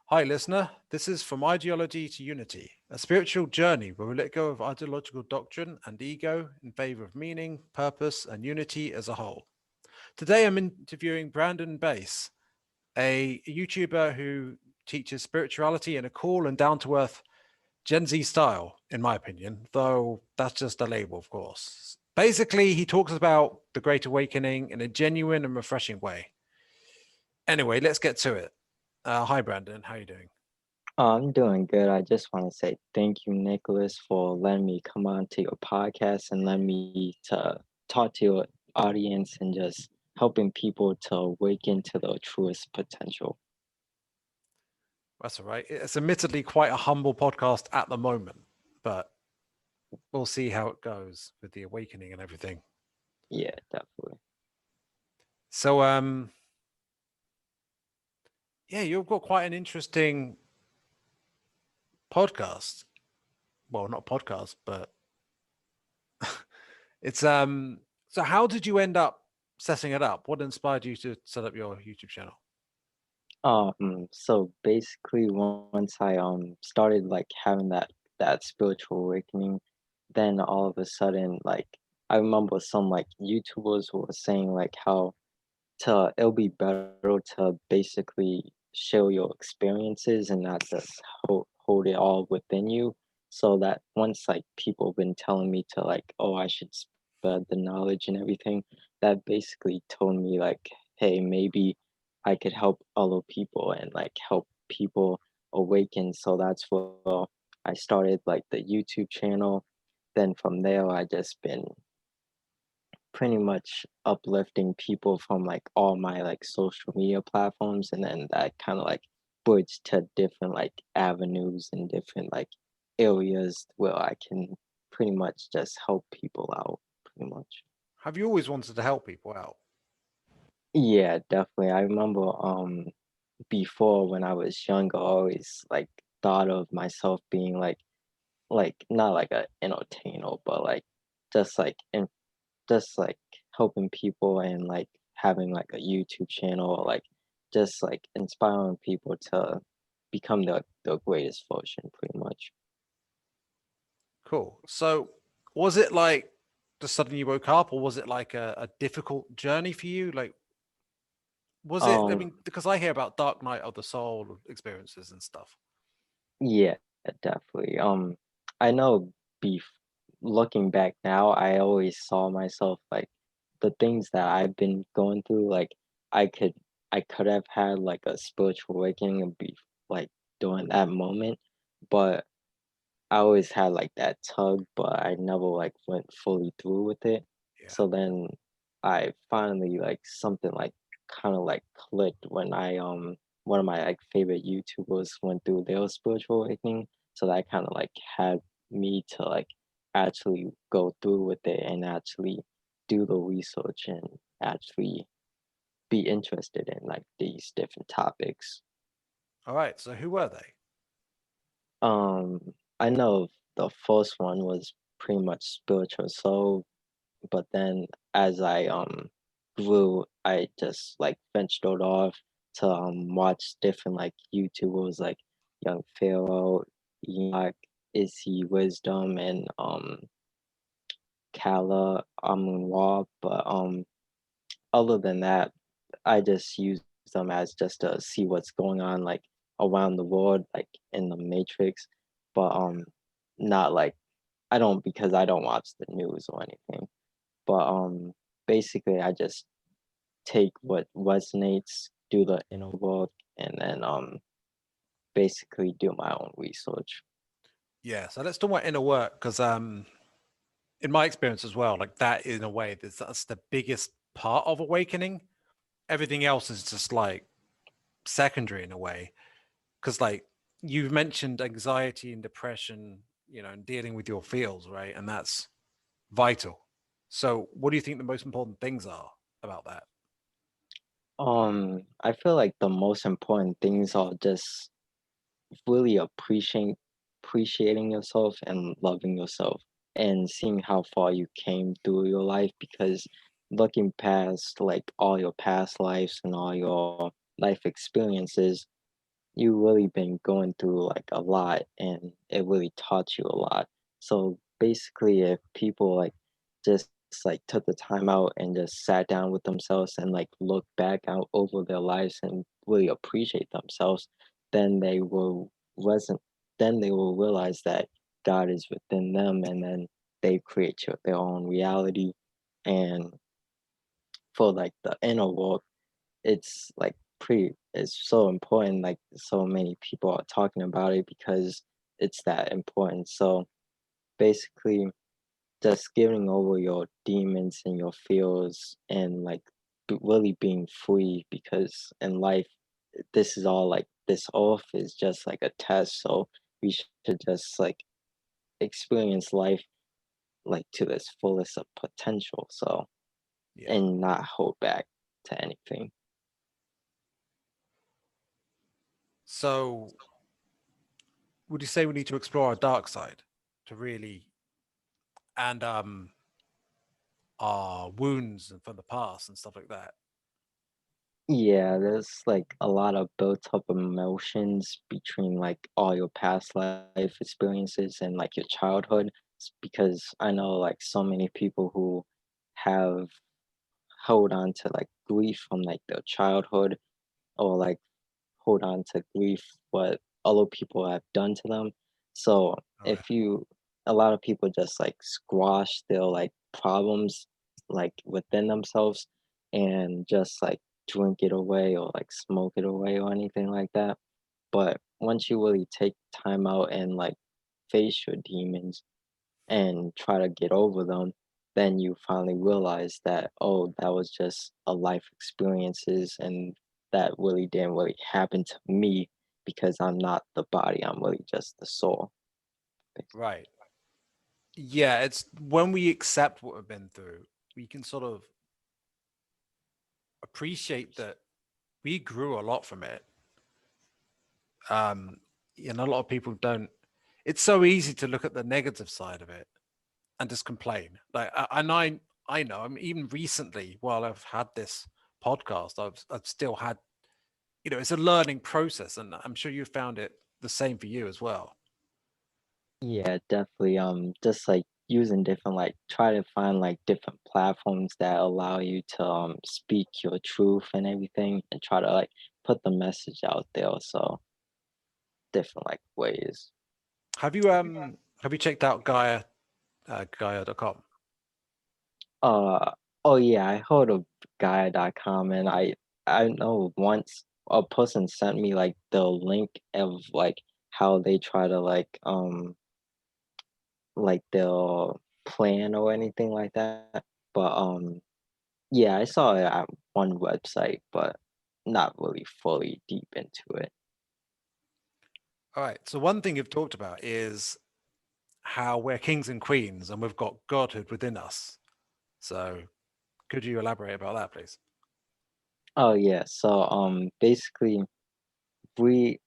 Hi, listener. This is From Ideology to Unity, a spiritual journey where we let go of ideological doctrine and ego in favor of meaning, purpose, and unity as a whole. Today, I'm interviewing Brandon Bass, a YouTuber who teaches spirituality in a cool and down to earth Gen Z style, in my opinion, though that's just a label, of course. Basically, he talks about the Great Awakening in a genuine and refreshing way. Anyway, let's get to it. Hi, Brandon. How are you doing? I'm doing good. I just want to say thank you, Nicholas, for letting me come on to your podcast and letting me to talk to your audience and just helping people to awaken to their truest potential. That's all right. It's admittedly quite a humble podcast at the moment, but we'll see how it goes with the awakening and everything. Yeah, definitely. So, yeah, you've got quite an interesting podcast. Well, not podcast, but it's so how did you end up setting it up? What inspired you to set up your YouTube channel? So basically, once I started like having that spiritual awakening, then all of a sudden, like I remember some like YouTubers who were saying like how to it'll be better to basically share your experiences and not just hold it all within you. So that once like people have been telling me to like, oh, I should spread the knowledge and everything, that basically told me like, hey, maybe I could help other people and like help people awaken. So that's where I started like the YouTube channel. Then from there, I just been pretty much uplifting people from like all my like social media platforms, and then that kind of like bridge to different like avenues and different like areas where I can pretty much just help people out pretty much. Have you always wanted to help people out? Yeah, definitely. I remember before when I was younger, I always like thought of myself being like not like a entertainer, but like just like in just like helping people and like having like a YouTube channel or like just like inspiring people to become the greatest version pretty much. Cool. So, was it like just suddenly you woke up, or was it like a difficult journey for you? Like, was it? I Um mean, because I hear about Dark Night of the Soul experiences and stuff. yeah, definitely. I know bef looking back now, I always saw myself like the things that I've been going through, like I could I could have had like a spiritual awakening and be like during that moment, but I always had like that tug, but I never like went fully through with it. Yeah. So then I finally like something like kind of like clicked when I one of my like favorite YouTubers went through their spiritual awakening. So that kind of like had me to like actually go through with it and actually do the research and actually be interested in like these different topics. All right. So, who were they? I know the first one was pretty much spiritual soul, but then as I grew, I just like ventured off to watch different like YouTubers like Young Pharaoh, Enoch, Izzy Wisdom, and Kala Amunwa. But other than that, I just use them as just to see what's going on like around the world, like in the matrix. But not like I don't because I don't watch the news or anything. But basically I just take what resonates, do the inner work, and then basically do my own research. Yeah. So let's talk about inner work because in my experience as well, like that in a way that's the biggest part of awakening. Everything else is just like secondary in a way. Because like you've mentioned anxiety and depression, and dealing with your feels, right? And that's vital. So what do you think the most important things are about that? I feel like the most important things are just really appreciating yourself and loving yourself and seeing how far you came through your life, because looking past like all your past lives and all your life experiences, you really been going through like a lot and it really taught you a lot. So basically if people like just like took the time out and just sat down with themselves and like look back out over their lives and really appreciate themselves, then they will wasn't then they will realize that God is within them, and then they create their own reality. And for like the inner work, it's like it's so important, like so many people are talking about it because it's that important. So basically just giving over your demons and your fears and like really being free, because in life this is all like this off is just like a test, so we should just like experience life like to its fullest of potential, so Yeah. and not hold back to anything. So would you say we need to explore our dark side to really, and our wounds and from the past and stuff like that? Yeah, there's like a lot of built up emotions between like all your past life experiences and like your childhood. Because I know like so many people who have hold on to like grief from like their childhood, or like hold on to grief what other people have done to them. So Oh yeah. if you a lot of people just like squash their like problems like within themselves and just like drink it away or like smoke it away or anything like that. But once you really take time out and like face your demons and try to get over them, then you finally realize that, oh, that was just a life experiences, and that really didn't really happen to me because I'm not the body, I'm really just the soul. Right. Yeah, it's when we accept what we've been through, we can sort of appreciate that we grew a lot from it. Um, and a lot of people don't. It's so easy to look at the negative side of it and just complain. Like, and I know. I mean, even recently, while I've had this podcast, I've still had, it's a learning process, and I'm sure you found it the same for you as well. Yeah, definitely. Just like using different, like try to find like different platforms that allow you to speak your truth and everything, and try to like put the message out there. So different like ways. Have you checked out Gaia.com? Oh yeah, I heard of Gaia.com, and I know once a person sent me like the link of like how they try to like their plan or anything like that. But yeah, I saw it at one website, but not really fully deep into it. All right. So one thing you've talked about is how we're kings and queens and we've got godhood within us. So could you elaborate about that, please? Oh yeah, so basically we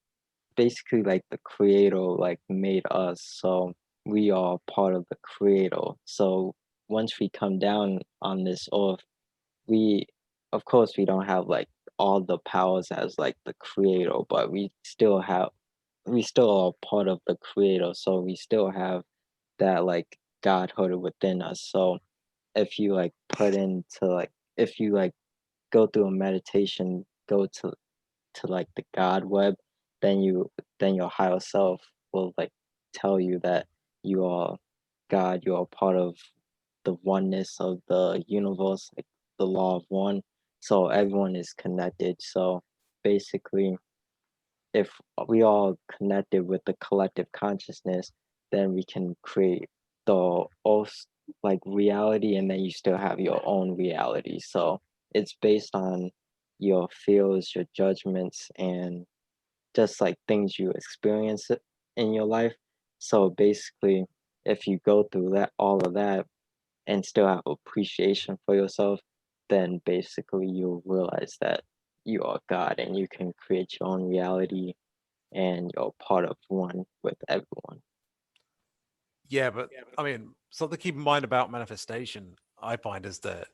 basically like the creator like made us, so we are part of the creator. So once we come down on this earth, we of course we don't have like all the powers as like the creator, but we still are part of the creator, so we still have that like godhood within us. So if you like put into like if you like go through a meditation, go to like the God web, then your higher self will like tell you that you are God, you are part of the oneness of the universe, like the law of one. So everyone is connected. So basically, if we all connected with the collective consciousness, then we can create the most like reality, and then you still have your own reality. So it's based on your feels, your judgments, and just like things you experience in your life. So basically, if you go through that all of that and still have appreciation for yourself, then basically you'll realize that you are God and you can create your own reality and you're part of one with everyone. Yeah, but I mean, something to keep in mind about manifestation, I find, is that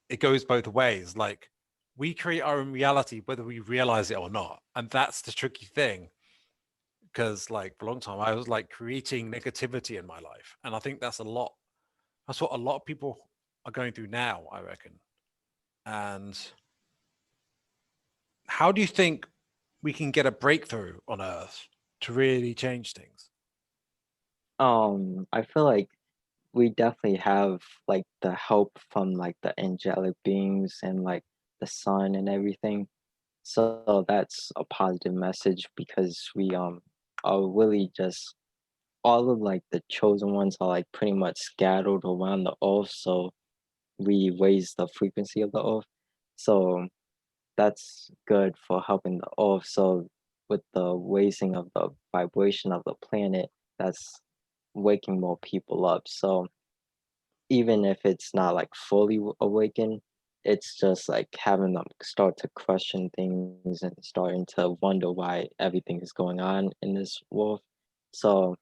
it goes both ways. Like we create our own reality whether we realize it or not, and that's the tricky thing. Because like for a long time I was like creating negativity in my life, and I think that's what a lot of people are going through now, I reckon. And how do you think we can get a breakthrough on Earth to really change things? I feel like we definitely have like the help from like the angelic beings and like the sun and everything. So that's a positive message because we are really just all of like the chosen ones are like pretty much scattered around the earth. So we raise the frequency of the earth. So that's good for helping the earth. So with the raising of the vibration of the planet, that's waking more people up. So even if it's not like fully awakened, it's just like having them start to question things and starting to wonder why everything is going on in this world. So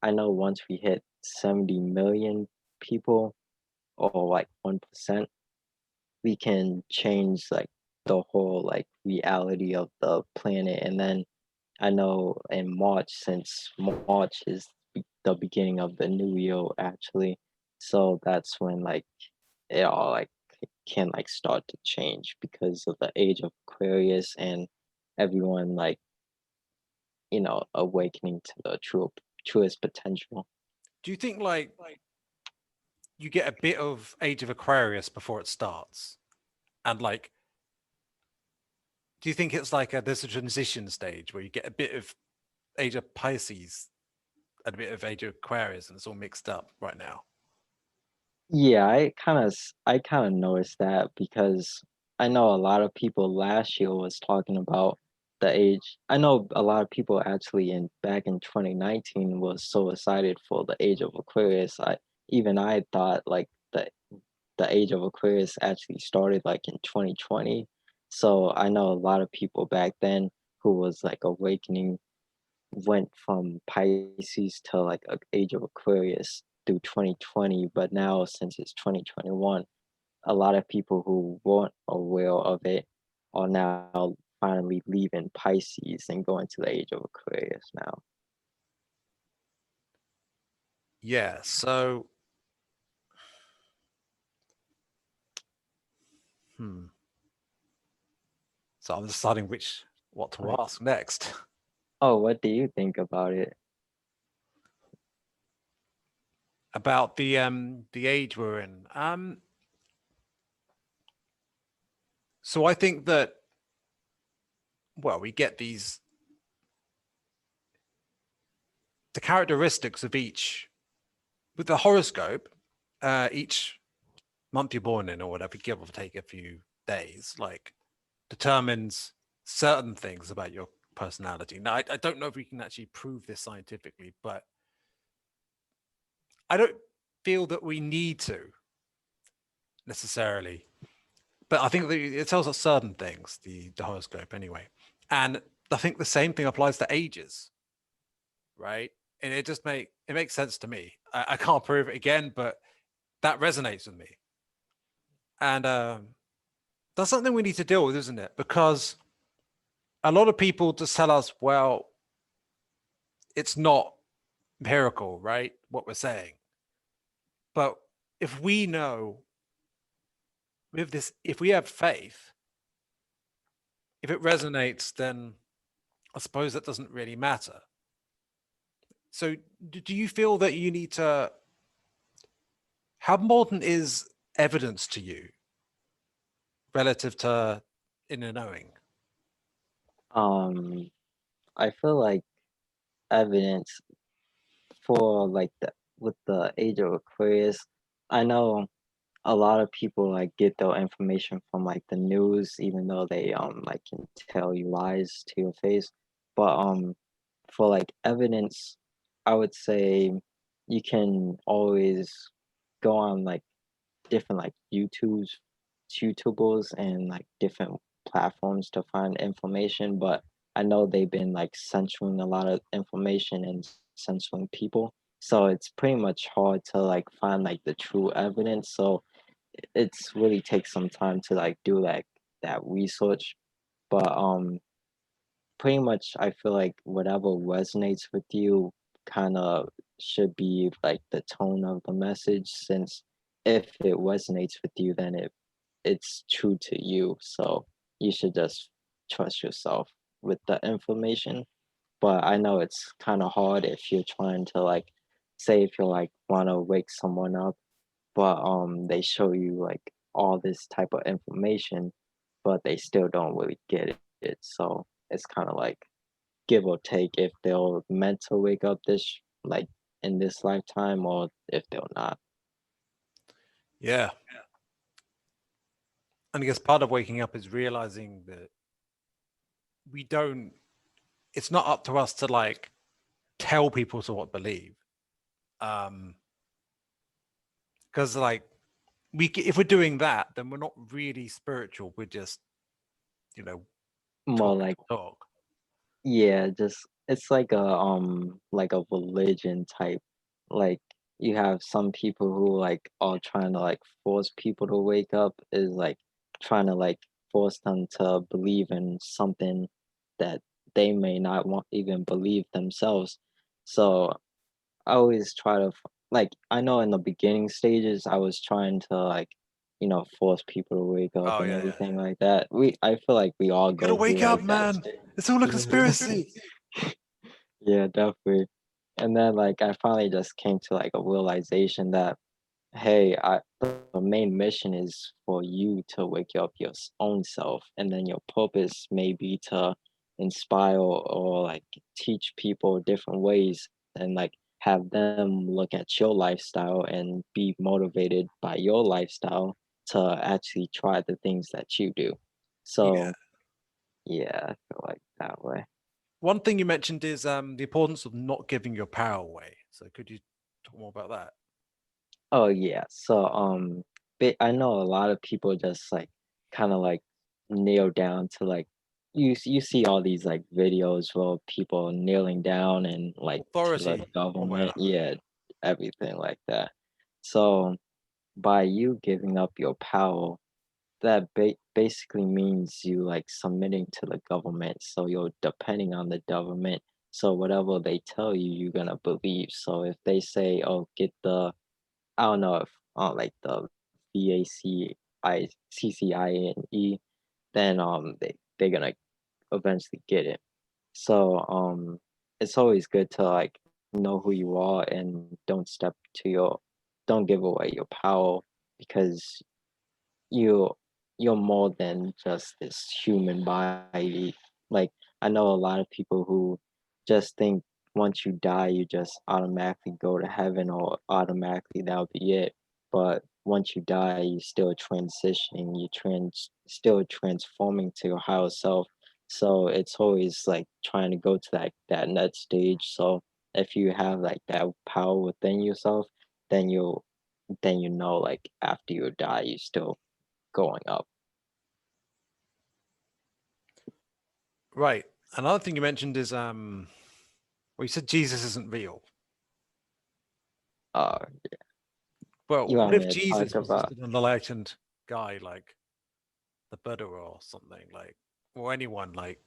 I know once we hit 70 million people or like 1%, we can change like the whole like reality of the planet. And then I know in March, since March is the beginning of the new year actually, so that's when like it all like can like start to change because of the age of Aquarius and everyone like awakening to the truest potential. Do you think like you get a bit of Age of Aquarius before it starts? And like, do you think it's like there's a transition stage where you get a bit of Age of Pisces and a bit of Age of Aquarius and it's all mixed up right now? Yeah, I kind of noticed that because I know a lot of people last year was talking about the age. I know a lot of people actually in back in 2019 was so excited for the age of Aquarius. I thought like the age of Aquarius actually started like in 2020. So I know a lot of people back then who was like awakening went from Pisces to like a age of Aquarius through 2020, but now since it's 2021, a lot of people who weren't aware of it are now finally leaving Pisces and going to the age of Aquarius now. Yeah. Hmm. So I'm deciding what to Right. ask next. Oh, what do you think about it? About the age we're in. So I think that, well, we get the characteristics of each with the horoscope. Each month you're born in, or whatever, give or take a few days, like determines certain things about your personality. Now, I don't know if we can actually prove this scientifically, but I don't feel that we need to necessarily. But I think that it tells us certain things, the horoscope anyway. And I think the same thing applies to ages, right? And it makes sense to me. I can't prove it again, but that resonates with me. And that's something we need to deal with, isn't it? Because a lot of people just tell us, well, it's not empirical, right? What we're saying. But if we know with this, if we have faith, if it resonates, then I suppose that doesn't really matter. So, do you feel that you need to? How important is evidence to you relative to inner knowing? Um, I feel like evidence for like the with the age of Aquarius, I know a lot of people like get their information from like the news, even though they like can tell you lies to your face. But for like evidence, I would say you can always go on like different like YouTubers and like different platforms to find information. But I know they've been like censoring a lot of information and censoring people. So it's pretty much hard to like find like the true evidence. So it's really takes some time to like do that that research, but pretty much I feel like whatever resonates with you kind of should be like the tone of the message, since if it resonates with you, then it's true to you. So you should just trust yourself with the information. But I know it's kind of hard if you're trying to like say if you like want to wake someone up, but they show you like all this type of information, but they still don't really get it. So it's kind of like give or take if they'll meant to wake up this like in this lifetime or if they'll not. Yeah. And I guess part of waking up is realizing that we don't, it's not up to us to like tell people to what believe. Um, because like if we're doing that, then we're not really spiritual. We're just, you know, More talking like, to talk. yeah, just it's like a religion type. Like you have some people who like are trying to like force people to wake up, is like trying to like force them to believe in something that they may not want even believe themselves. So I always try to like I know in the beginning stages I was trying to like, force people to wake up Oh and yeah, yeah. everything like that. I feel like we all You gotta go through wake up, like that man. stage. It's all a Yeah. conspiracy. Yeah, definitely. And then like I finally just came to like a realization that hey, the main mission is for you to wake up your own self, and then your purpose may be to inspire or like teach people different ways and like have them look at your lifestyle and be motivated by your lifestyle to actually try the things that you do. Yeah. So yeah, I feel like that way. One thing you mentioned is the importance of not giving your power away. So could you talk more about that? Oh yeah. So I know a lot of people just like kind of like kneel down to like you see all these like videos where people kneeling down and like to the Authority, one way or government, another. yeah, everything like that. So by you giving up your power, that basically means you like submitting to the government. So you're depending on the government. So whatever they tell you, you're gonna believe. So if they say, "Oh, get the," I don't know if like the VACICCINE, then they're gonna eventually get it. So it's always good to like know who you are and don't give away your power, because you you're more than just this human body. Like I know a lot of people who just think once you die, you just automatically go to heaven or automatically that'll be it. But once you die, you're still transitioning, still transforming to your higher self. So it's always like trying to go to that next stage. So if you have like that power within yourself, then you know like after you die, you still going up. Right. Another thing you mentioned is well, you said Jesus isn't real. Uh, Well, you what want me if to talk Jesus was just about? an enlightened guy like the Buddha or something, like, or anyone, like,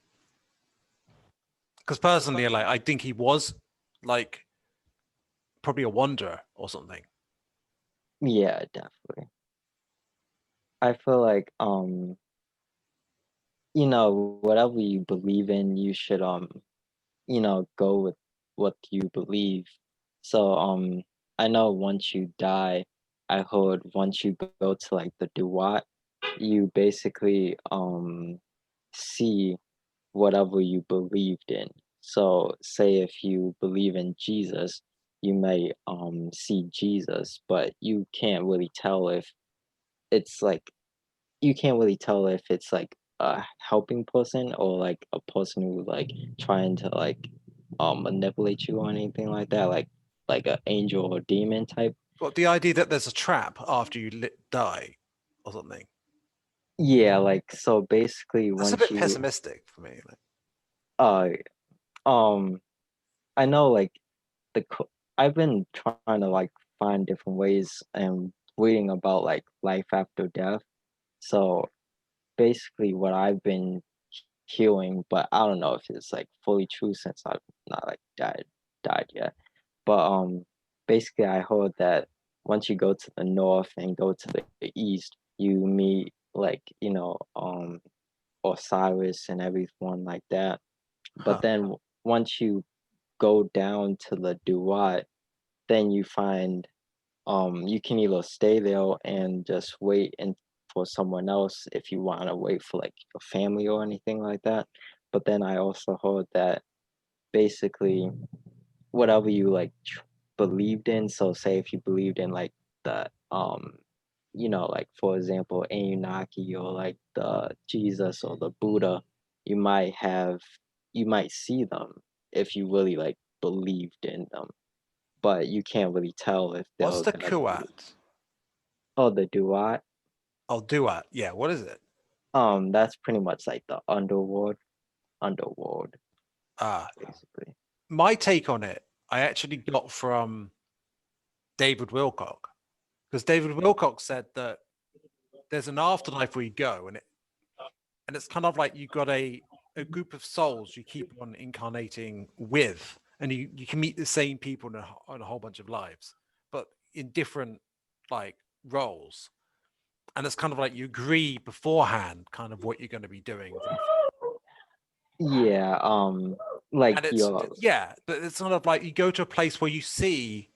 because personally, like, I think he was like probably a wanderer or something. Yeah, definitely. I feel like whatever you believe in, you should go with what you believe. So I know once you die, I heard once you go to like the duat, you basically see whatever you believed in. So say if you believe in Jesus, you may see Jesus, but you can't really tell if it's like a helping person or like a person who like trying to like manipulate you or anything like that, like an angel or demon type. But the idea that there's a trap after you die or something, Yeah, like so basically that's a once bit you pessimistic for me. Like, uh um I know like I've been trying to like find different ways and reading about like life after death. So basically what I've been hearing, but I don't know if it's like fully true since I've not like died yet. But basically I heard that once you go to the north and go to the east, you meet like, Osiris and everyone like that. But Huh. then once you go down to the Duat, then you find you can either stay there and just wait and for someone else if you want to wait for like your family or anything like that. But then I also heard that basically whatever you like believed in. So say if you believed in like the like for example Anunnaki or like the Jesus or the Buddha, you might have you might see them if you really like believed in them, but you can't really tell if What's they're the gonna be. Kuat? Oh, the Duat. Oh, Duat. Yeah, what is it? That's pretty much like the underworld, Ah, basically. my take on it, I actually got from David Wilcock, because David Wilcock said that there's an afterlife where you go, and it's kind of like you got a group of souls you keep on incarnating with, and you can meet the same people in a whole bunch of lives, but in different like roles. And it's kind of like you agree beforehand kind of what you're going to be doing roughly. Yeah, like And it's your yeah, but it's sort of like you go to a place where you see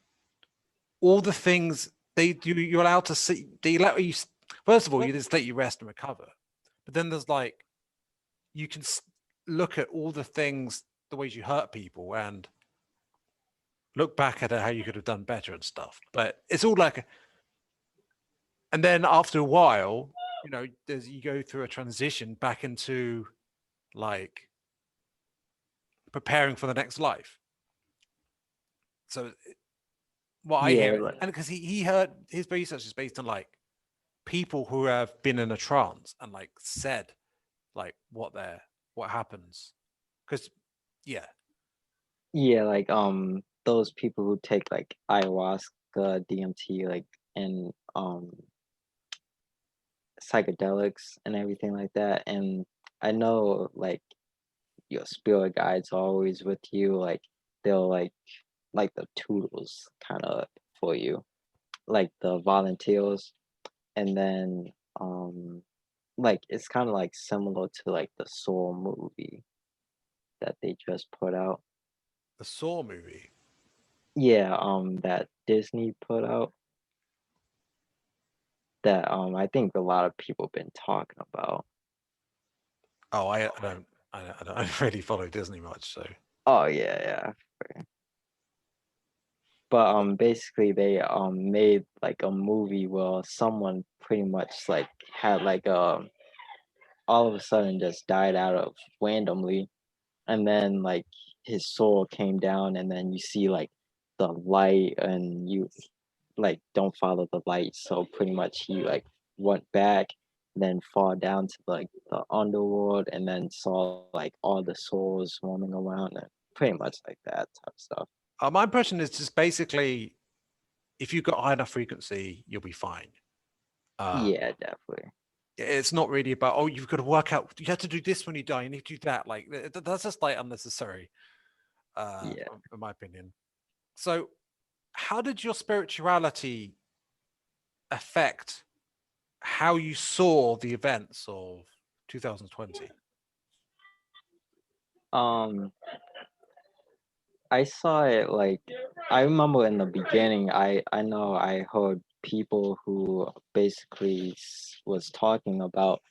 all the things they do. You're allowed to see. They let you. First of all, you just let you rest and recover. But then there's like you can look at all the things, the ways you hurt people, and look back at how you could have done better and stuff. But it's all like, and then after a while, there's you go through a transition back into like preparing for the next life. So what I yeah, hear, and because he heard his research is based on like people who have been in a trance and like said like what happens. Because yeah, like those people who take like ayahuasca, DMT, like and psychedelics and everything like that. And I know like your spirit guides are always with you, like they'll like the tutors kind of for you, like the volunteers. And then like it's kind of like similar to like the Soul movie that they just put out. the Saw movie. Yeah, that Disney put out that I think a lot of people been talking about. Oh, I don't really follow Disney much, so Oh yeah, yeah. But basically they made like a movie where someone pretty much like had like all of a sudden just died out of randomly, and then like his soul came down, and then you see like the light, and you like don't follow the light, so pretty much he like went back, then fall down to like the underworld, and then saw like all the souls roaming around, and pretty much like that type of stuff. my impression is just basically if you've got high enough frequency, you'll be fine. Uh, Yeah, definitely. it's not really about you've got to work out. You have to do this when you die. You need to do that. Like that's just like unnecessary, Yeah. in my opinion. So, how did your spirituality affect how you saw the events of 2020? um I saw it like I remember in the beginning. I know I heard people who basically was talking about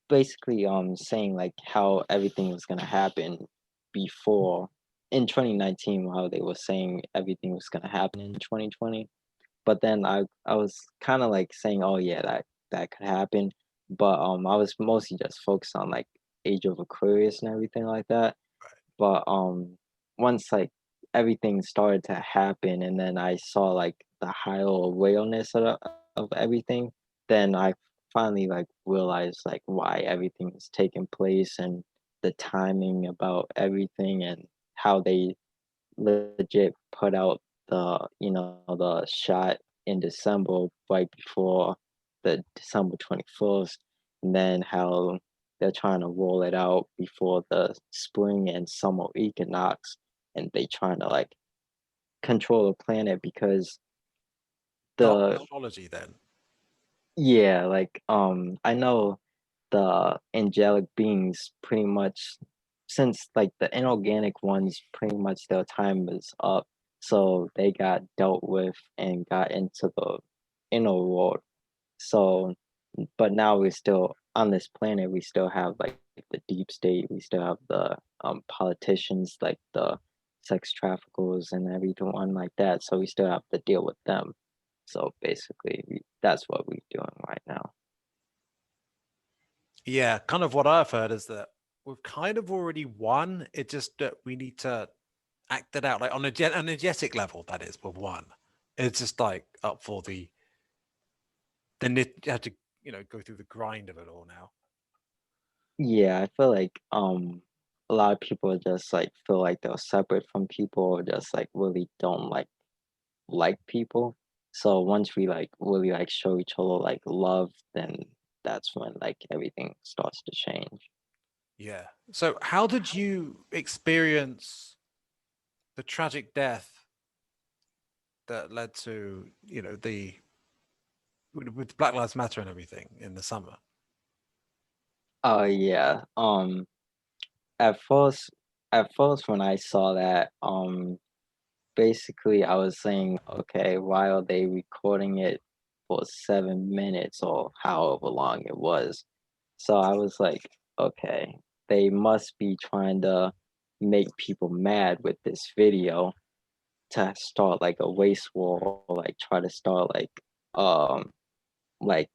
basically saying like how everything was gonna happen before in 2019, how they were saying everything was gonna happen in 2020. But then I was kind of like saying, oh yeah, that could happen. But I was mostly just focused on like Age of Aquarius and everything like that. But once like everything started to happen, and then I saw like the higher awareness of everything, then I finally like realized like why everything is taking place, and the timing about everything, and how they legit put out the shot in December right before the December 21st. and then how they're trying to roll it out before the spring and summer equinox, and they trying to like control the planet because Dark the astrology then. yeah, like I know the angelic beings pretty much since like the inorganic ones pretty much their time is up, so they got dealt with and got into the inner world. So but now we're still on this planet, we still have like the deep state, we still have the politicians like the sex traffickers and everyone like that, so we still have to deal with them. So basically that's what we're doing right now. Yeah, kind of what I've heard is that we've kind of already won. It just that we need to act it out, like on a energetic level. That is, we've won. It's just like up for the then you have to go through the grind of it all now. Yeah, I feel like a lot of people just like feel like they're separate from people or just like really don't like people. So once we like really like show each other like love, then that's when like everything starts to change. Yeah. So how did you experience the tragic death that led to the with Black Lives Matter and everything in the summer? Oh yeah. At first at first when I saw that, basically I was saying, okay, why are they recording it for 7 minutes or however long it was? So I was like, okay, they must be trying to make people mad with this video to start like a race war or like try to start um like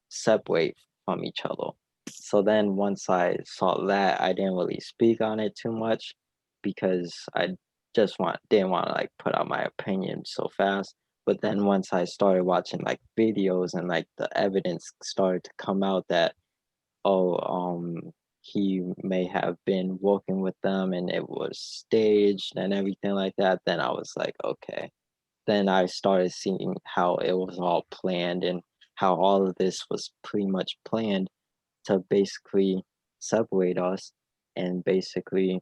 separate from each other. So then once I saw that, I didn't really speak on it too much because I just didn't want to like put out my opinion so fast. But then once I started watching like videos and like the evidence started to come out that oh, he may have been working with them and it was staged and everything like that, then I was like, okay. Then I started seeing how it was all planned and how all of this was pretty much planned to basically separate us and basically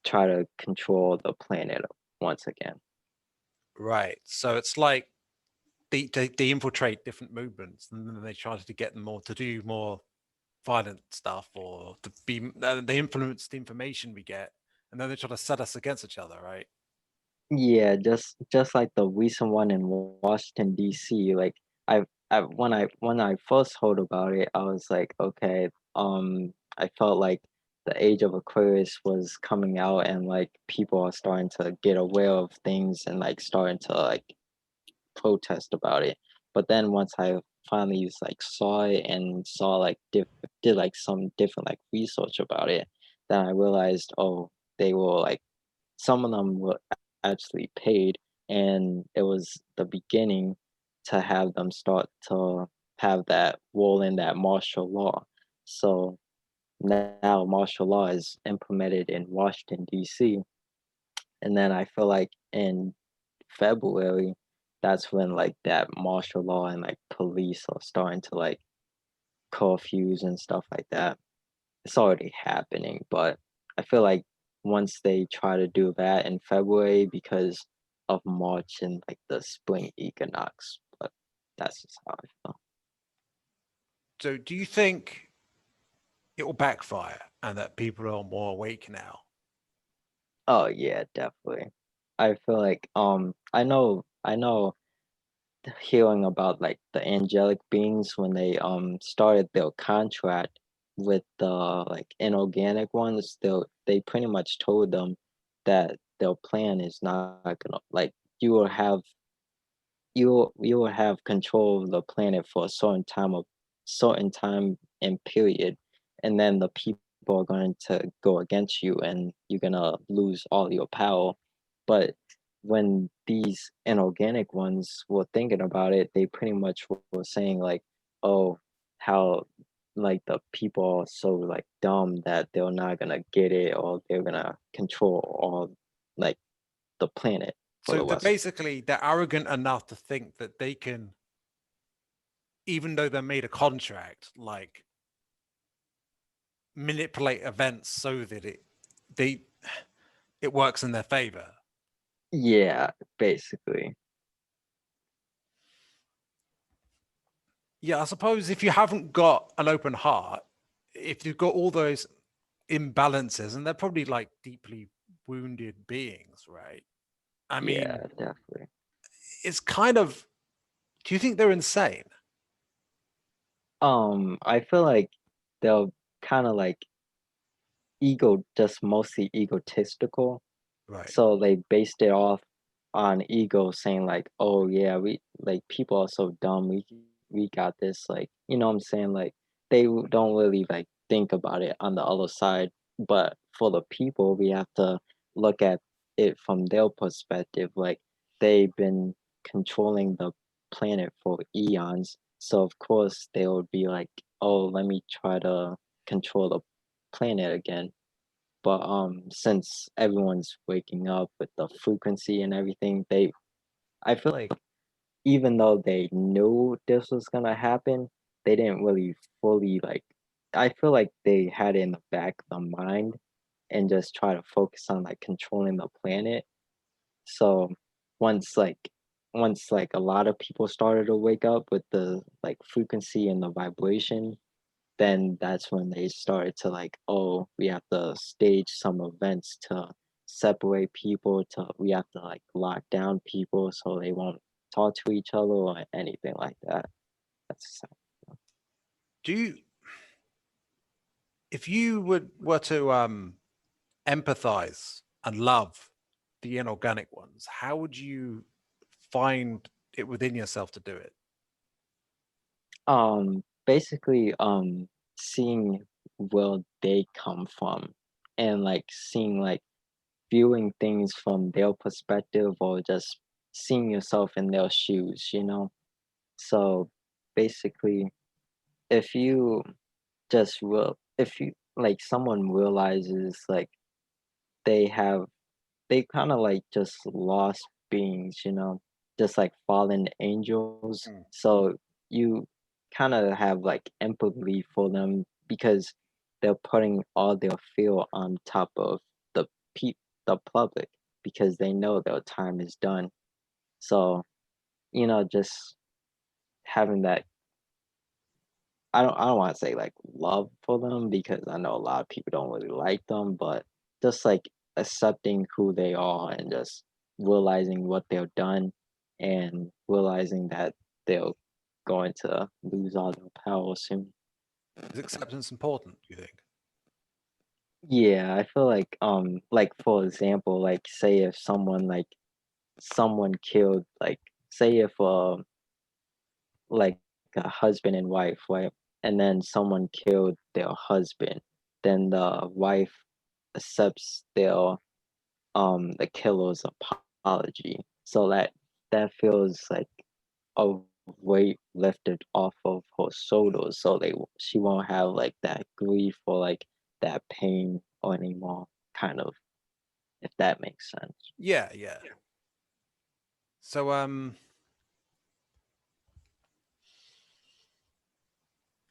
try to control the planet once again. Right. So it's like they infiltrate different movements, and then they try to get them all to do more violent stuff, or to be they influence the information we get, and then they try to set us against each other, right? Yeah, just like the recent one in Washington DC. Like when I first heard about it, I was like, okay, I felt like the age of Aquarius was coming out and like people are starting to get aware of things and like starting to like protest about it. But then once I finally just, like saw it and saw like did like some different like research about it, then I realized oh they were like some of them were actually paid, and it was the beginning to have them start to have that role in that martial law. So now martial law is implemented in Washington D.C. And then I feel like in February, that's when like that martial law and like police are starting to like curfews and stuff like that. It's already happening, but I feel like once they try to do that in February because of March and like the spring equinox, but that's just how I feel. So do you think it will backfire and that people are more awake now? Oh yeah, definitely. I feel like I know hearing about like the angelic beings when they started their contract with the like inorganic ones, they pretty much told them that their plan is not gonna like you will have you will have control of the planet for a certain time and period, and then the people are going to go against you and you're gonna lose all your power. But when these inorganic ones were thinking about it, they pretty much were saying like, oh, how like the people are so like dumb that they're not gonna get it or they're gonna control all like the planet for So the they're West. basically they're arrogant enough to think that they can, even though they made a contract, like manipulate events so that they it works in their favor. Yeah, basically. Yeah, I suppose if you haven't got an open heart, if you've got all those imbalances, and they're probably like deeply wounded beings, right? I Yeah, mean, definitely. it's kind of, do you think they're insane? I feel like they'll kind of like just mostly egotistical. Right. So they based it off on ego, saying like, "Oh yeah, we like people are so dumb. We got this." Like, you know what I'm saying? Like don't really like think about it on the other side. But for the people, we have to look at it from their perspective. Like they've been controlling the planet for eons, so of course they would be like, "Oh, let me try to control the planet again." But since everyone's waking up with the frequency and everything, I feel like even though they knew this was gonna happen, they didn't really fully like I feel like they had it in the back of the mind and just try to focus on like controlling the planet. So once like once a lot of people started to wake up with the like frequency and the vibration, then that's when they started to like, oh, we have to stage some events to separate people, to we have to like lock down people so they won't talk to each other or anything like that. That's Do you, if you were to empathize and love the inorganic ones, how would you find it within yourself to do it? basically seeing where they come from and like seeing like viewing things from their perspective or just seeing yourself in their shoes, you know? So basically if you if you like someone realizes like they have they kind of like just lost beings, you know, just like fallen angels. Mm. So you kind of have like empathy for them because they're putting all their fear on top of the pe the public because they know their time is done. So, you know, just having that I don't wanna say, like, love for them because I know a lot of people don't really like them, but just, like, accepting who they are and just realizing what they've done and realizing that they're going to lose all their power soon. Is acceptance important, do you think? Yeah, I feel like, for example, like, say if someone killed, like, say if, like a husband and wife, right? And then someone killed their husband. Then the wife accepts the killer's apology. So that feels like a weight lifted off of her shoulders. So she won't have like that grief or like that pain or anymore, kind of, if that makes sense. Yeah, yeah. So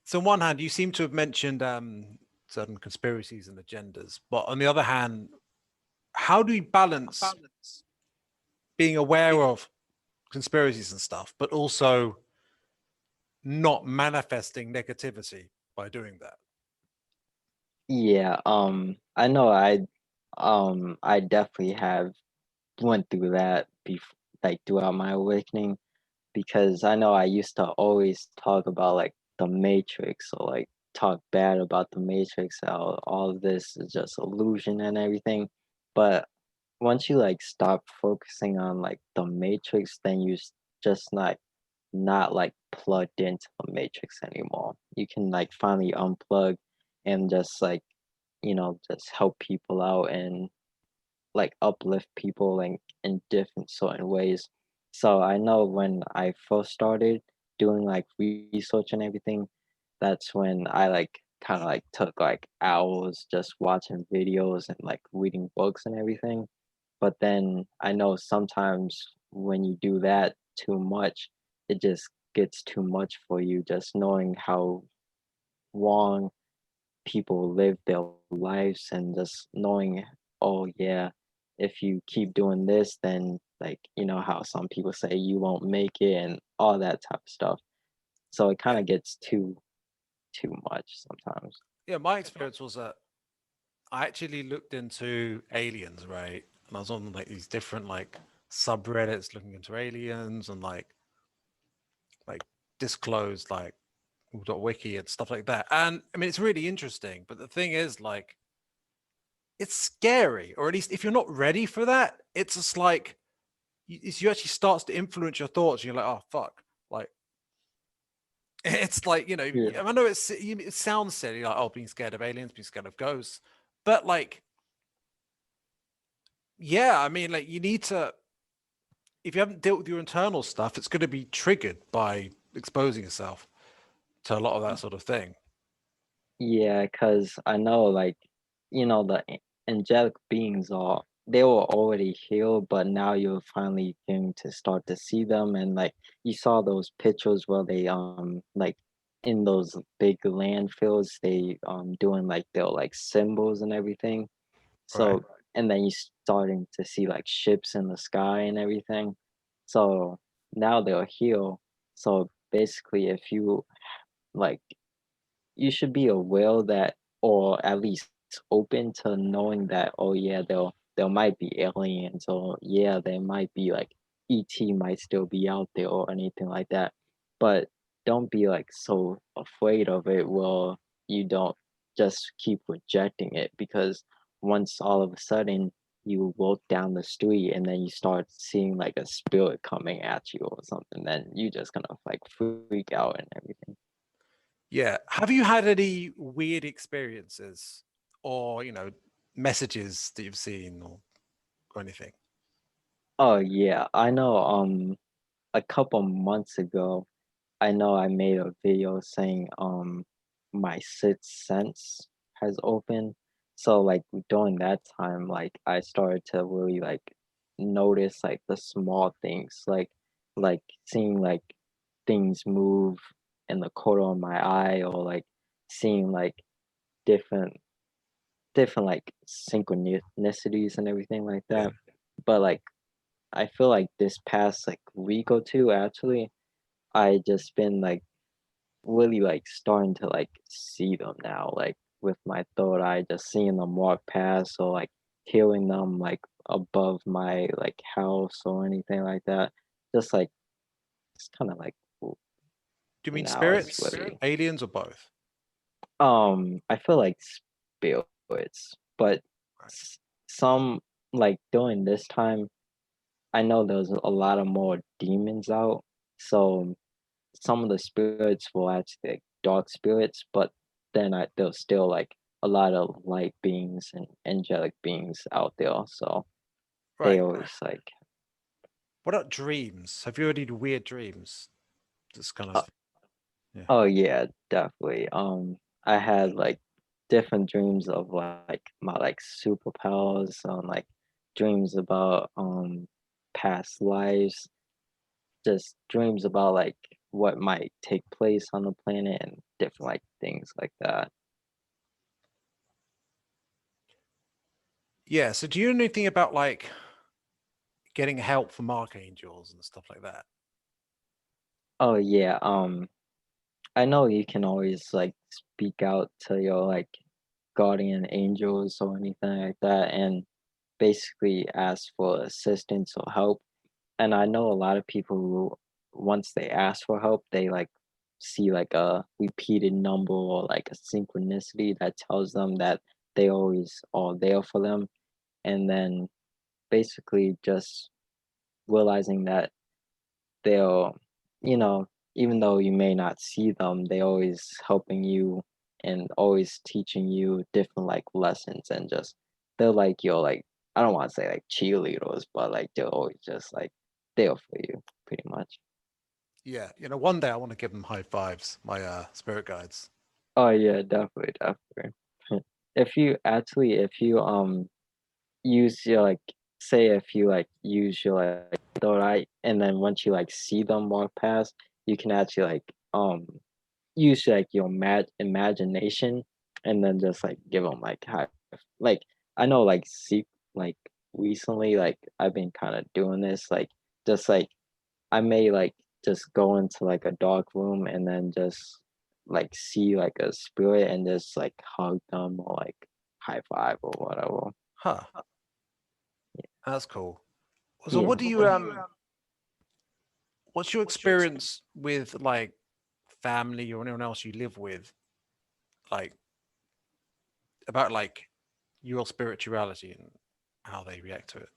so on one hand, you seem to have mentioned certain conspiracies and agendas, but on the other hand, how do you balance being aware of conspiracies and stuff, but also not manifesting negativity by doing that? Yeah, I definitely have went through that like throughout my awakening because I know I used to always talk about like the Matrix or like talk bad about the Matrix, how all of this is just illusion and everything. But once you like stop focusing on like the Matrix, then just not like plugged into the Matrix anymore. You can like finally unplug and just like, you know, just help people out and like uplift people in different certain ways. So I know when I first started doing like research and everything, that's when I like kind of like took like hours just watching videos and like reading books and everything. But then I know sometimes when you do that too much, it just gets too much for you just knowing how wrong people live their lives and just knowing, oh yeah, if you keep doing this, then like how some people say you won't make it and all that type of stuff. So it kind Yeah. of gets too much sometimes. Yeah, my experience was that I actually looked into aliens, right? And I was on like these different like subreddits looking into aliens and like disclosed like wiki and stuff like that. And I mean it's really interesting, but the thing is like it's scary, or at least if you're not ready for that, it's just like you actually starts to influence your thoughts. And you're like, oh fuck, like it's like Yeah. I know it sounds silly, like oh, being scared of aliens, being scared of ghosts, but like yeah, I mean like you need to if you haven't dealt with your internal stuff, it's going to be triggered by exposing yourself to a lot of that sort of thing. Yeah, cause I know, like, the angelic beings are they were already healed, but now you're finally getting to start to see them, and like you saw those pictures where they like in those big landfills, they doing like their like symbols and everything. Right. So and then you starting to see like ships in the sky and everything. So now they're healed. So basically, if you like you should be aware that or at least open to knowing that, oh yeah, there might be aliens or yeah, there might be like ET might still be out there or anything like that. But don't be like so afraid of it well you don't just keep rejecting it because once all of a sudden you walk down the street and then you start seeing like a spirit coming at you or something, then you just gonna like freak out and everything. Yeah. Have you had any weird experiences or, messages that you've seen or anything? Oh yeah, I know. A couple months ago, I know I made a video saying my sixth sense has opened. So like during that time, like I started to really like notice like the small things, like seeing like things move in the corner of my eye, or like seeing like different like synchronicities and everything like Yeah. that. But like I feel like this past like week or two actually, I just been like really like starting to like see them now, like with my third eye, just seeing them walk past or like hearing them like above my like house or anything like that. Just like it's kind of like Do you mean now it's spirits, really aliens, or both? I feel like spirits, but Right. some like during this time, I know there's a lot of more demons out, so some of the spirits will actually like dark spirits, but then there's still like a lot of light beings and angelic beings out there. So they Right. always like, What about dreams? Have you had any weird dreams? That's kind uh, of, yeah. oh yeah, definitely. I had like different dreams of like my like superpowers, like dreams about past lives, just dreams about like what might take place on the planet and different like things like that. Yeah. So do you know anything about like getting help from archangels and stuff like that? Oh yeah, I know you can always like speak out to your like guardian angels or anything like that and basically ask for assistance or help. And I know a lot of people who once they ask for help, they like see like a repeated number or like a synchronicity that tells them that they always are there for them. And then basically just realizing that they'll even though you may not see them, they always helping you and always teaching you different like lessons and just they're like your like I don't want to say like cheerleaders, but like they're always just like there for you pretty much. Yeah. One day I want to give them high fives, my spirit guides. Oh yeah, definitely, definitely. If you use your like say if you like use your like third eye and then once you like see them walk past, you can actually like use like your imagination and then just like give them like high, like I know like see like recently like I've been kind of doing this like just like I may like just go into like a dark room and then just like see like a spirit and just like hug them or like high five or whatever. Huh. That's cool. So Yeah. what do you what's your experience with like family or anyone else you live with, like about like your spirituality and how they react to it?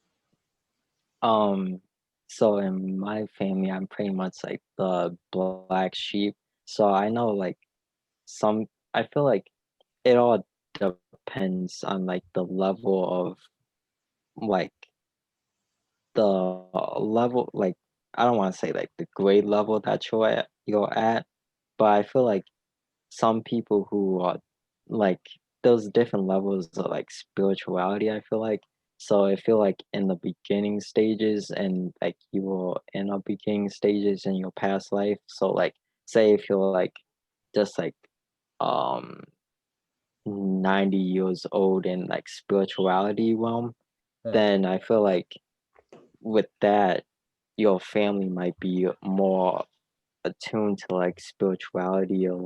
Um, so in my family, I'm pretty much like the black sheep. So I know like some, I feel like it all depends on like the level of like the level, like I don't want to say like the grade level that you're at, but I feel like some people who are like those different levels of like spirituality, I feel like. So I feel like in the beginning stages and like you were in a beginning stages in your past life. So like say if you're like just like um 90 years old in like spirituality realm, Hmm. then I feel like with that your family might be more attuned to like spirituality or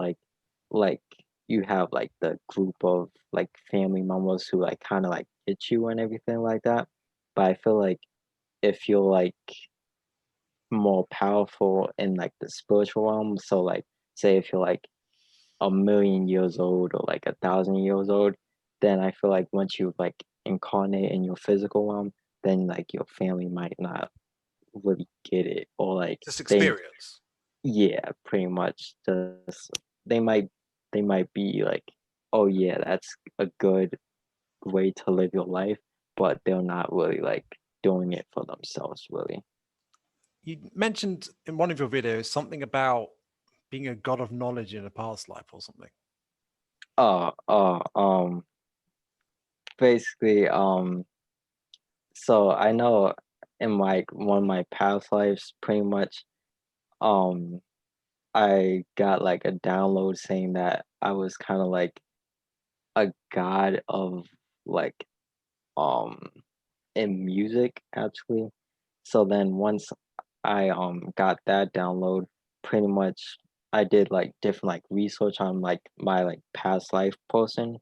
like you have like the group of like family members who like kind of like get you and everything like that. But I feel like if you're like more powerful in like the spiritual realm, so like say if you're like 1,000,000 years old or like 1,000 years old, then I feel like once you like incarnate in your physical realm, then like your family might not really get it or like Just they experience. yeah, pretty much. Just they might they might be like, "Oh yeah, that's a good way to live your life," but they're not really like doing it for themselves, really. You mentioned in one of your videos something about being a god of knowledge in a past life or something. Uh, uh, um, basically, so I know in like one of my past lives, pretty much, um, I got like a download saying that I was kind of like a god of like um in music actually. So then once I got that download, pretty much I did like different like research on like my like past life person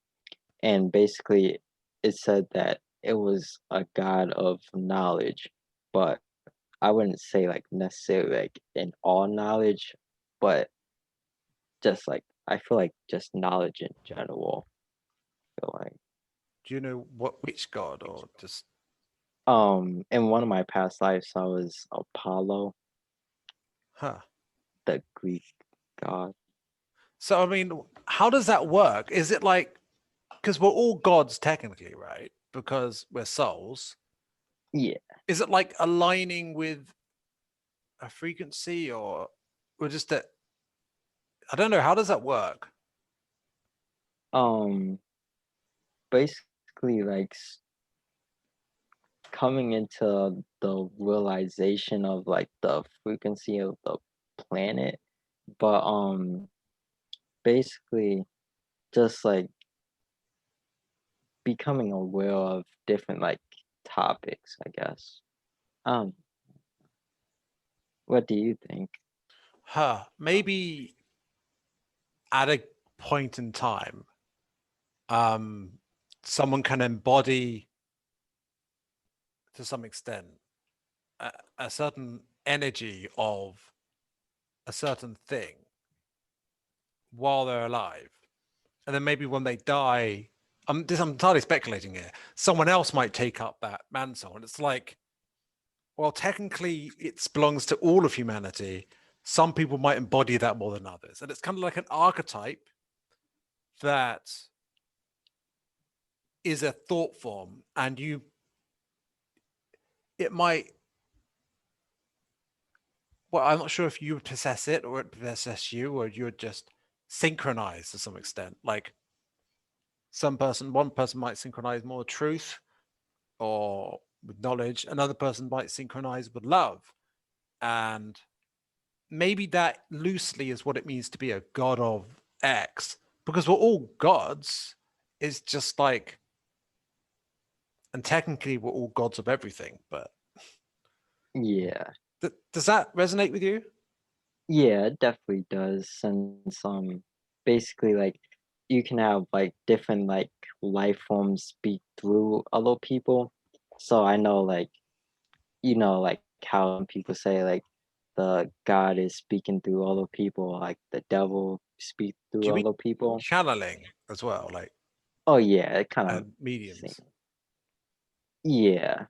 and basically it said that it was a god of knowledge, but I wouldn't say like necessarily like in all knowledge, but just like I feel like just knowledge in general. I feel like Do you know what which god or just in one of my past lives I was Apollo, huh? the Greek god. So I mean, how does that work? Is it like because we're all gods technically, right? Because we're souls. Yeah. Is it like aligning with a frequency or just that I don't know, how does that work? Um, basically, like coming into the realization of like the frequency of the planet, but basically just like becoming aware of different like topics, I guess. Um, what do you think? Huh. Maybe at a point in time, um, someone can embody to some extent a certain energy of a certain thing while they're alive. And then maybe when they die, I'm entirely speculating here, someone else might take up that mantle. And it's like, well, technically it belongs to all of humanity. Some people might embody that more than others. And it's kind of like an archetype that is a thought form. And it might, well, I'm not sure if you possess it or it possess you, or you're just synchronized to some extent. Like one person might synchronize more truth or with knowledge, another person might synchronize with love. And maybe that loosely is what it means to be a god of X. because we're all gods. It's just like, and technically we're all gods of everything. But Yeah. does that resonate with you? Yeah, it definitely does. Since basically like you can have like different like life forms speak through other people. So I know like like how some people say like the God is speaking through other people, like the devil speak Do through you mean other people. channeling as well, like Oh yeah, it kind of and mediums? yeah.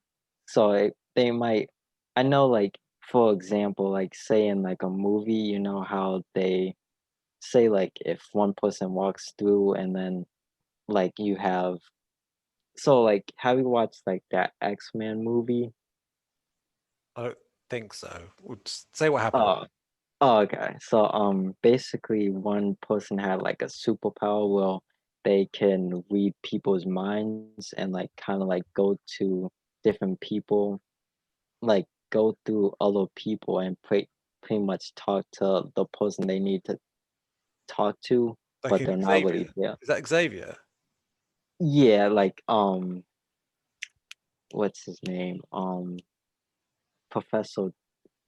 So they might I know like for example, like say in like a movie, you know how they say like if one person walks through and then like you have so like have you watched like that X-Men movie? I don't think so. Would say what happened. Oh, oh, okay. So basically one person had like a superpower where they can read people's minds and like kind of like go to different people, like go through other people and pretty much talk to the person they need to talk to, Like but in they're not really Xavier. there. Is that Xavier? Yeah, like what's his name? Professor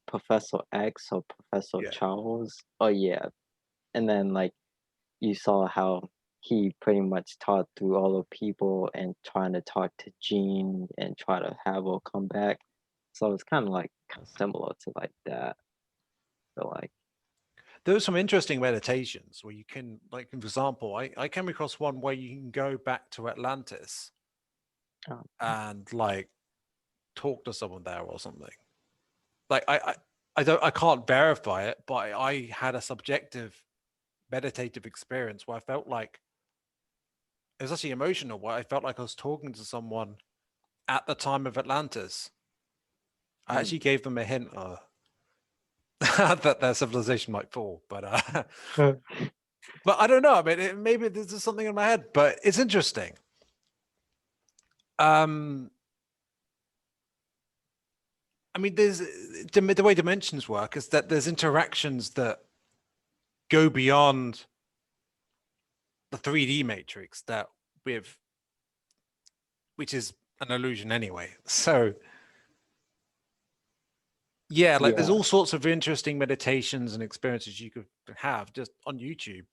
Professor X or Professor Yeah. Charles. Oh yeah. And then like you saw how he pretty much talked through all the people and trying to talk to Jean and try to have her come back. So it's kind of like similar to like that. So like There are some interesting meditations where you can, like, for example, I came across one where you can go back to Atlantis um, and like talk to someone there or something. Like I don't, I can't verify it, but I had a subjective meditative experience where I felt like it was actually emotional, where I felt like I was talking to someone at the time of Atlantis. I mm. actually gave them a hint that their civilization might fall, but I don't know. I mean, maybe there's just something in my head, but it's interesting. Um, I mean, there's the way dimensions work is that there's interactions that go beyond the 3D matrix that we've, which is an illusion anyway. So yeah, like there's Yeah, all sorts of interesting meditations and experiences you could have just on YouTube.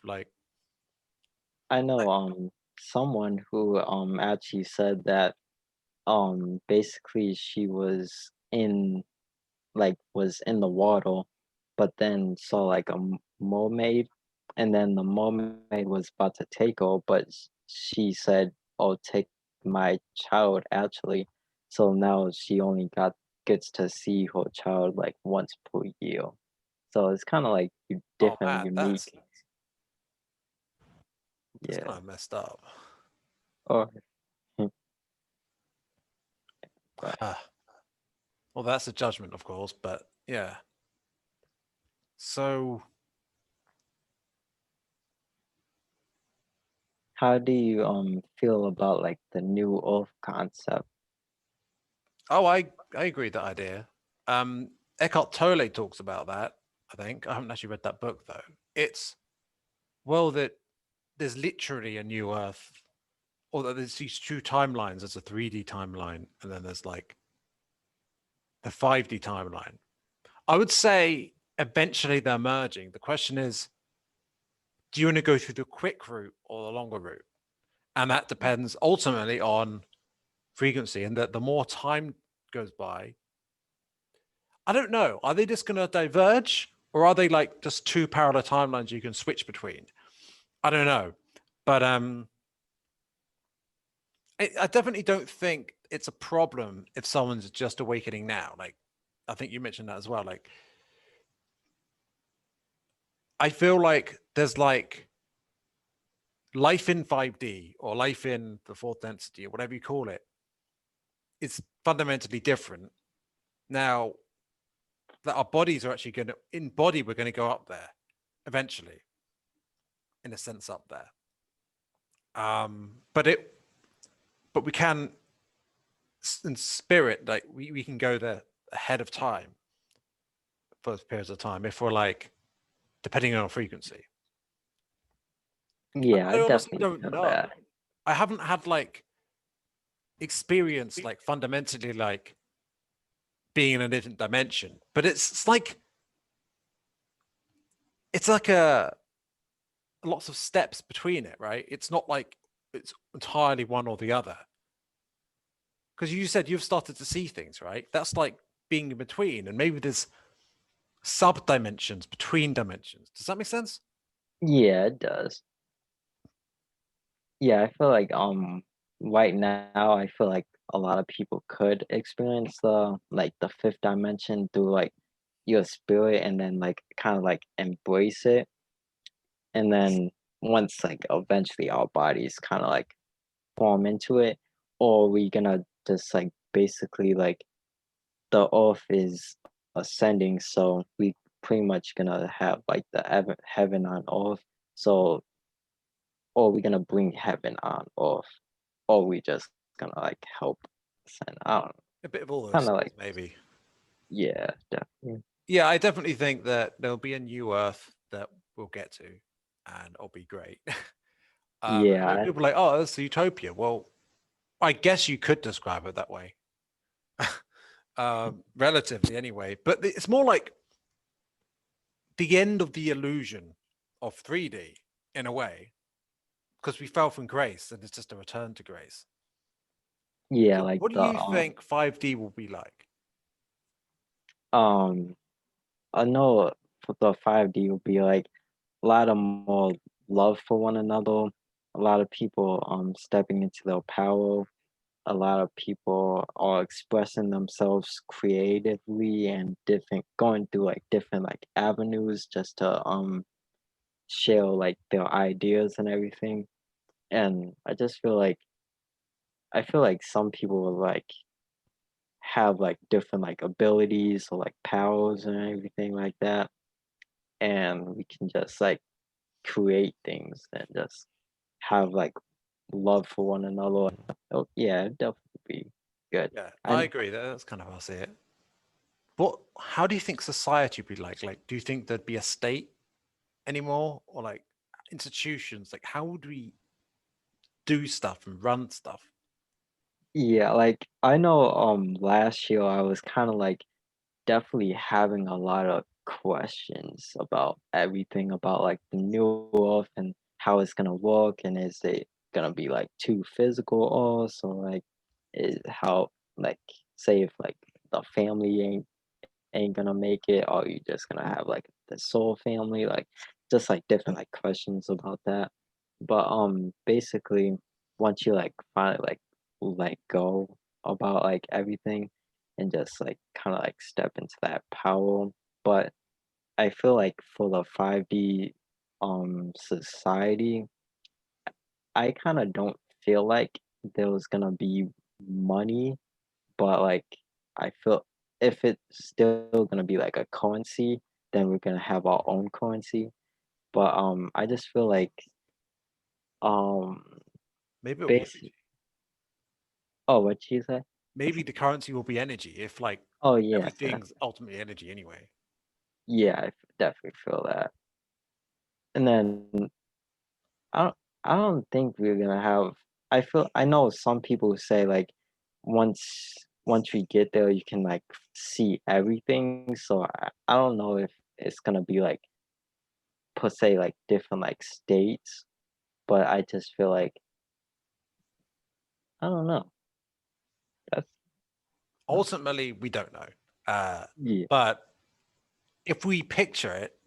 I know someone who actually said that basically she was in the water, but then saw like a mermaid, and then the mermaid was about to take her, but she said, "Oh, take my child," actually. So now she only gets to see her child like once per year. So it's kind of like oh different, man, unique. that's Yeah. kind of messed up. Or but Well, that's a judgment, of course, but yeah. So, how do you feel about like the new Earth concept? oh, I agree with that idea. Um, Eckhart Tolle talks about that. I think I haven't actually read that book though. It's well that there's literally a new Earth, or that there's these two timelines. There's a 3D timeline, and then there's like the 5D timeline. I would say eventually they're merging. The question is, do you want to go through the quick route or the longer route? And that depends ultimately on frequency. And that the more time goes by, I don't know. Are they just going to diverge, or are they like just two parallel timelines you can switch between? I don't know, but I definitely don't think it's a problem if someone's just awakening now. Like, I think you mentioned that as well. Like, I feel like there's like life in 5D or life in the fourth density or whatever you call it. It's fundamentally different now that our bodies are actually going to, in body, we're going to go up there eventually, in a sense, up there. But we can, in spirit, like we can go there ahead of time for periods of time if we're like, depending on our frequency. Yeah, I I honestly definitely don't feel know. that. I haven't had like experience like fundamentally like being in a different dimension, but it's like a lots of steps between it, right? It's not like it's entirely one or the other. Because you said you've started to see things, right? That's like being in between, and maybe there's sub dimensions between dimensions. Does that make sense? Yeah, it does. Yeah, I feel like right now I feel like a lot of people could experience the fifth dimension through like your spirit and then like kind of like embrace it. And then once like eventually our bodies kind of like form into it, or we gonna just like basically like the earth is ascending, so we pretty much gonna have like the heaven on earth. So or we gonna bring heaven on earth, or we just gonna like help send. I don't know. A bit of all those Kind of things, like maybe. yeah, definitely. Yeah, I definitely think that there'll be a new Earth that we'll get to, and it'll be great. I know Yeah, people are like, oh, that's a utopia. Well, I guess you could describe it that way, relatively anyway. But it's more like the end of the illusion of 3D in a way, because we fell from grace and it's just a return to grace. yeah, So, like what do the you think 5D will be like? um I know for the 5D will be like a lot of more love for one another, a lot of people stepping into their power, a lot of people are expressing themselves creatively and different going through like different like avenues just to share like their ideas and everything. And I just feel like I feel like some people will like have like different like abilities or like powers and everything like that. And we can just like create things and just have like love for one another. Oh yeah, it'd definitely be good. Yeah, I And agree. That's kind of how I see it. What? How do you think society would be like? Like, do you think there'd be a state anymore, or like institutions? Like, how would we do stuff and run stuff? yeah, like I know last year I was kind of like definitely having a lot of questions about everything about like the new earth and how it's gonna work and is it gonna be like too physical earth or like is how like say if like the family ain't gonna make it or you just gonna have like the soul family like just like different like questions about that but basically once you like finally like let go about like everything and just like kind of like step into that power but I feel like for the 5D society I kind of don't feel like there was gonna be money but, like, I feel if it's still gonna be like a currency, then we're gonna have our own currency. But, I just feel like, um, Maybe it'll be basic energy. oh, what you say? Maybe the currency will be energy. If like Oh, yeah, everything's ultimately energy anyway. yeah, definitely feel that. And then I don't I don't think we're gonna have I know some people say, like, once we get there, you can, like, see everything, so I don't know if it's gonna be, like, per se, like, different, like, states. But I just feel like I don't know. That's uh, Ultimately, we don't know. Uh, yeah, but if we picture it,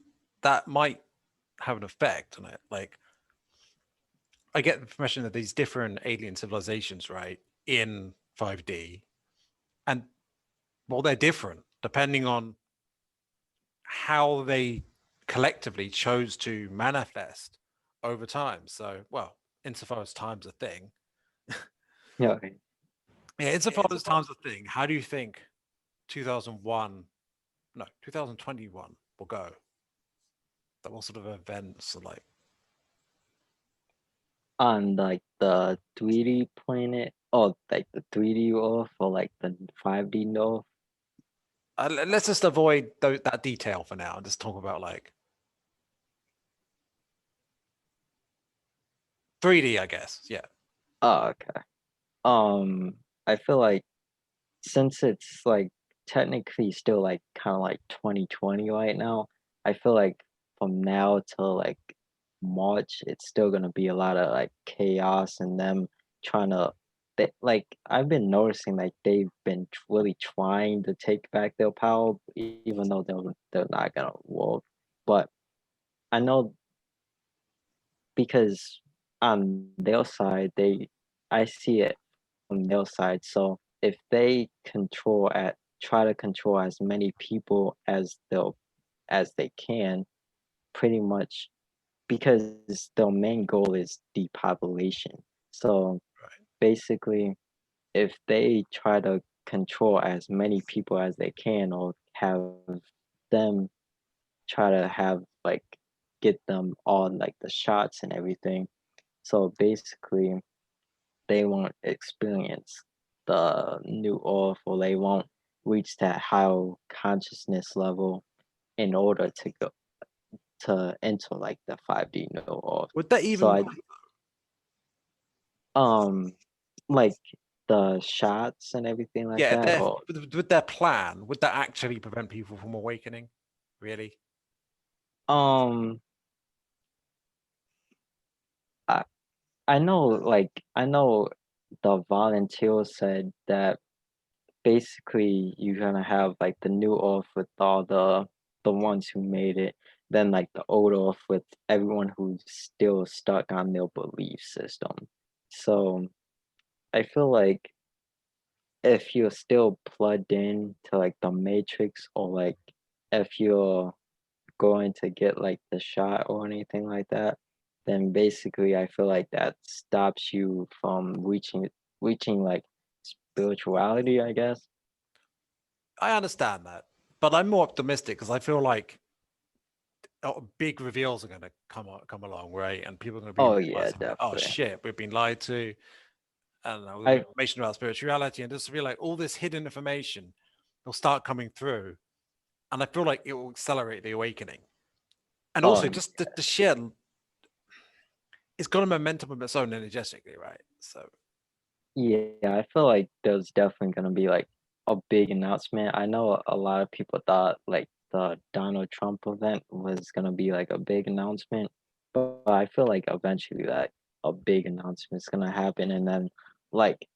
that might have an effect on it. Like, I get the impression that these different alien civilizations, right, in 5D, and well, they're different depending on how they collectively chose to manifest over time. So, well, insofar as time's a thing, yeah, okay. yeah, insofar as time's a thing, how do you think 2001, no, 2021 will go? That what sort of events are like? On like the 3D planet, oh, like the 3D Earth or like the 5D North. Let's just avoid that detail for now and just talk about like 3D, I guess. Yeah. Oh, okay. I feel like since it's like technically still like kind of like 2020 right now, I feel like from now till like March, it's still gonna be a lot of like chaos and them trying to like I've been noticing like they've been really trying to take back their power, even though they're not gonna work. But I know because on their side, I see it from their side. So if they try to control as many people as they can, pretty much because their main goal is depopulation. So Right. basically, if they try to control as many people as they can, or have them try to have like get them on like the shots and everything. So basically, they won't experience the new earth, or they won't reach that higher consciousness level in order to go to enter like the 5D new earth. Would that So even I um like the shots and everything like yeah, that, their or with their plan, would that actually prevent people from awakening? Really? um I I know the volunteer said that basically you're gonna have like the new earth with all the ones who made it, then like the old earth with everyone who's still stuck on their belief system. So I feel like if you're still plugged in to like the matrix, or like if you're going to get like the shot or anything like that, then basically I feel like that stops you from reaching like spirituality, I guess. I understand that, but I'm more optimistic because I feel like big reveals are going to come along, right? And people are going to be Oh yeah, realizing, like, oh definitely. shit, we've been lied to. And all the I information about spirituality, and just feel like all this hidden information will start coming through, and I feel like it will accelerate the awakening. And oh also, just the sheer, it's got a momentum of its own energetically, right? So yeah, I feel like there's definitely gonna be like a big announcement. I know a lot of people thought like the Donald Trump event was gonna be like a big announcement, but I feel like eventually that a big announcement is gonna happen, and then like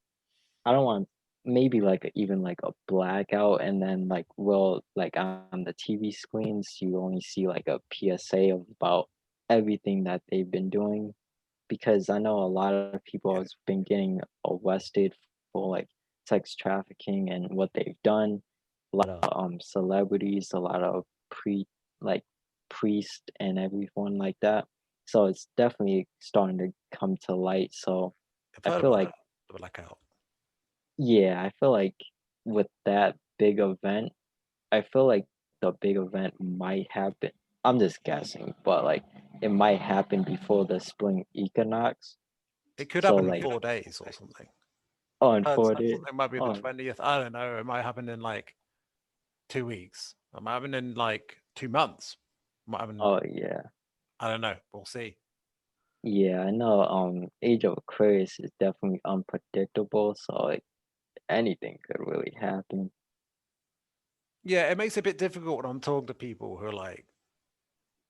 I don't want maybe like even like a blackout, and then like will like on the TV screens you only see like a PSA about everything that they've been doing, because I know a lot of people yeah, has been getting arrested for like sex trafficking and what they've done. A lot of celebrities, a lot of like priest and everyone like that. So it's definitely starting to come to light. So I've I heard feel about like that, the blackout. yeah, I feel like with that big event, I feel like the big event might happen. I'm just guessing, but like it might happen before the spring equinox. It could So happen in like 4 days or something. on Heard 4 days. something might be the Oh 20th. I don't know. It might happen in like 2 weeks. It might happen in like 2 months. It might happen. oh yeah. I don't know. We'll see. Yeah, I know Age of Aquarius is definitely unpredictable, so like anything could really happen. Yeah, it makes it a bit difficult when I'm talking to people who are like,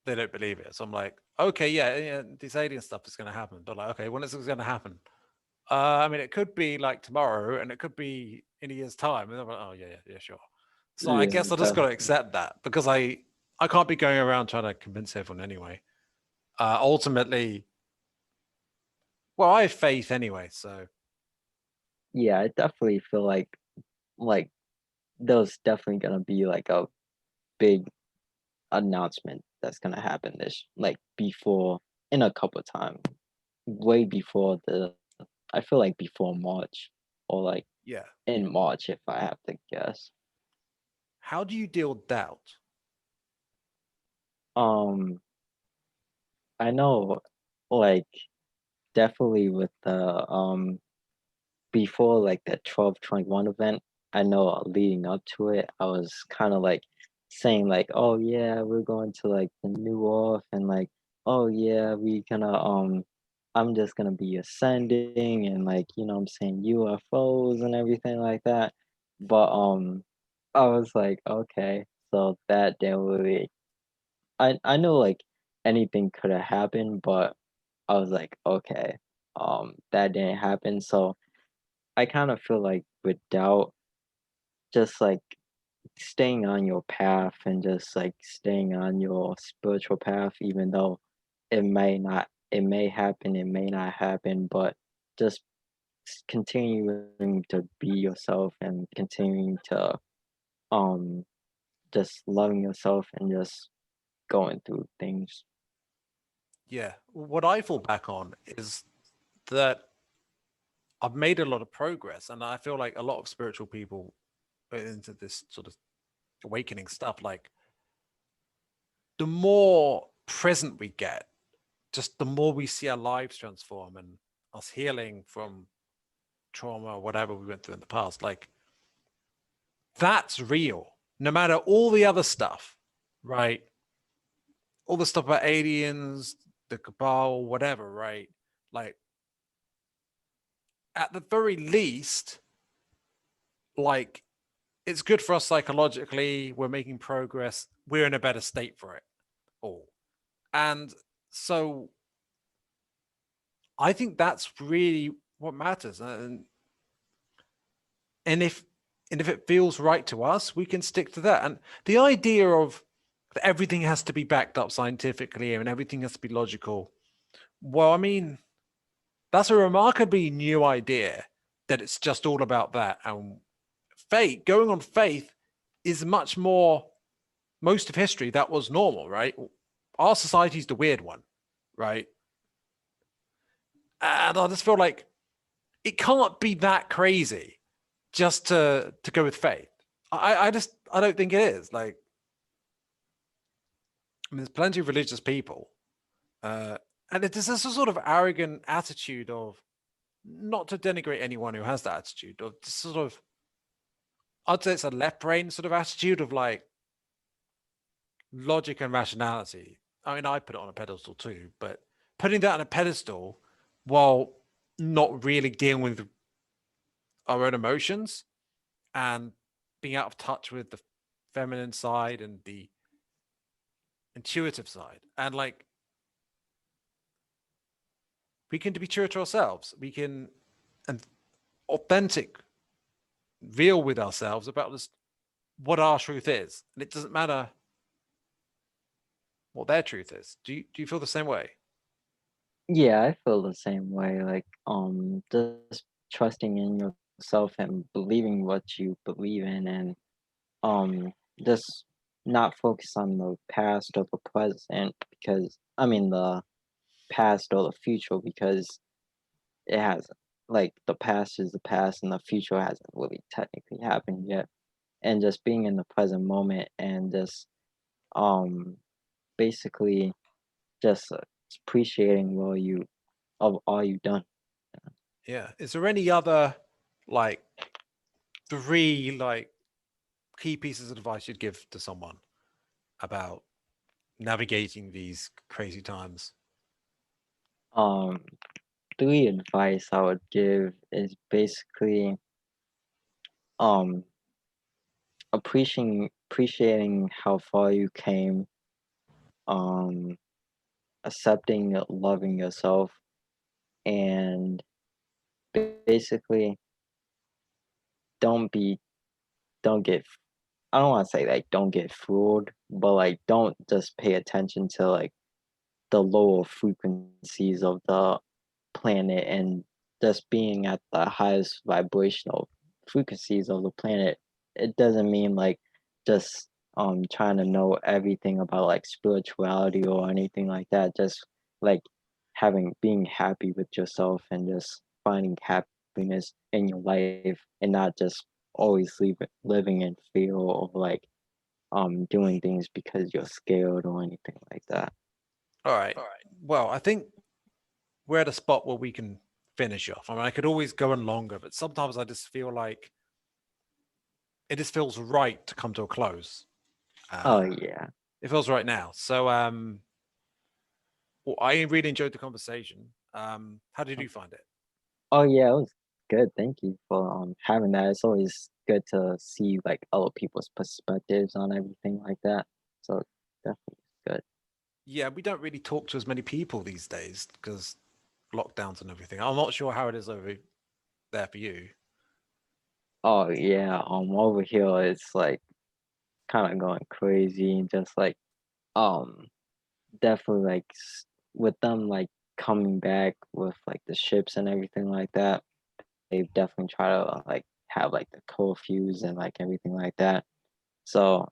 they don't believe it. So I'm like, okay, yeah, yeah, this alien stuff is going to happen, but like, okay, when is it going to happen? I mean, it could be like tomorrow, and it could be in a year's time. And I'm like, oh yeah, yeah, yeah, sure. So I Yeah, guess I just got to definitely. accept that because I can't be going around trying to convince everyone anyway. Ultimately, well, I have faith anyway. So Yeah, I definitely feel like there's definitely gonna be like a big announcement that's gonna happen this like before in a couple time, way before the I feel like before March, or like yeah, in March if I have to guess. how do you deal with doubt? Um, I know like definitely with the before like that 12/21 event, I know leading up to it, I was kind of like saying like, "Oh yeah, we're going to like the new off," and like, "Oh yeah, we gonna I'm just gonna be ascending and like, you know what I'm saying, UFOs and everything like that. But I was like, okay, so that didn't really I knew like anything could have happened, but I was like, okay, that didn't happen. So I kind of feel like with doubt, just like staying on your path and just like staying on your spiritual path, even though it may happen, it may not happen, but just continuing to be yourself and continuing to um just loving yourself and just going through things. Yeah. What I fall back on is that I've made a lot of progress, and I feel like a lot of spiritual people are into this sort of awakening stuff. Like the more present we get, just the more we see our lives transform and us healing from trauma or whatever we went through in the past. Like that's real, no matter all the other stuff, right? All the stuff about aliens, the cabal, whatever, right? Like at the very least, like it's good for us psychologically. We're making progress. We're in a better state for it all. And so I think that's really what matters. And if it feels right to us, we can stick to that. And the idea of that everything has to be backed up scientifically and everything has to be logical. Well, I mean, that's a remarkably new idea that it's just all about that. And faith, going on faith, is much more most of history that was normal, right? Our society's the weird one, right? And I just feel like it can't be that crazy just to go with faith. I don't think it is. Like, I mean, there's plenty of religious people, and there's this sort of arrogant attitude of not to denigrate anyone who has that attitude of sort of I'd say it's a left brain sort of attitude of like logic and rationality. I mean, I put it on a pedestal too, but putting that on a pedestal while not really dealing with our own emotions and being out of touch with the feminine side and the intuitive side. And like we can be true to ourselves. We can and authentic, real with ourselves about just what our truth is. And it doesn't matter what their truth is. Do you feel the same way? Yeah, I feel the same way. Like, just trusting in yourself and believing what you believe in, and just not focus on the past or the present because I mean the past or the future because it hasn't. Like the past is the past, and the future hasn't really technically happened yet. And just being in the present moment and just um basically just appreciating what you of all you've done. Yeah. Is there any other like three like key pieces of advice you'd give to someone about navigating these crazy times? Um, three advice I would give is basically um appreciating how far you came, um, accepting loving yourself, and basically don't be don't get I don't want to say like don't get fooled, but like don't just pay attention to like the lower frequencies of the planet and just being at the highest vibrational frequencies of the planet. It doesn't mean like just trying to know everything about like spirituality or anything like that. Just like being happy with yourself and just finding happiness in your life and not just always living in fear of like doing things because you're scared or anything like that. All right. Well, I think we're at a spot where we can finish off. I mean, I could always go on longer, but sometimes I just feel like it just feels right to come to a close. Oh Uh, yeah. it feels right now. So, well, I really enjoyed the conversation. How did you find it? Oh yeah, it was good. Thank you for having that. It's always good to see like other people's perspectives on everything like that. So definitely good. Yeah, we don't really talk to as many people these days because lockdowns and everything. I'm not sure how it is over there for you. Oh yeah, over here it's like kind of going crazy and just like um definitely like with them like coming back with like the ships and everything like that. They definitely try to like have like the curfews and like everything like that. So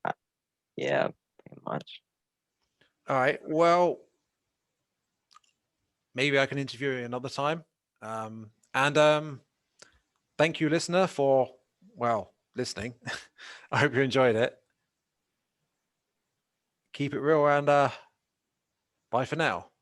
yeah, pretty much. All right. Well, maybe I can interview you another time. And thank you, listener, for listening. I hope you enjoyed it. Keep it real and bye for now.